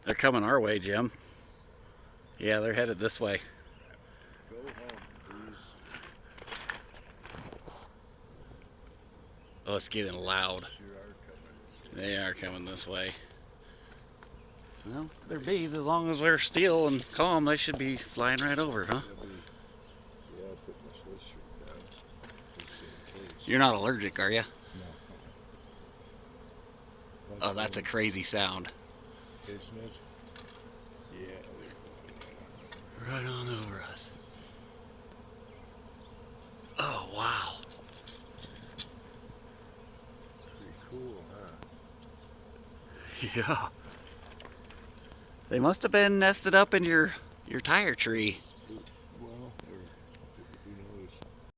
They're coming our way, Jim. Yeah, they're headed this way. Go home, please. Oh, it's getting loud. Sure are coming this way. They are coming this way. Well, they're bees. As long as they're still and calm, they should be flying right over, huh? Yeah, I'll put my sweatshirt down just in case. You're not allergic, are you? No. Oh, that's a crazy sound. Isn't it? Yeah, they're going Right on over us. Oh, wow. pretty cool, huh? Yeah. They must have been nested up in your tire tree.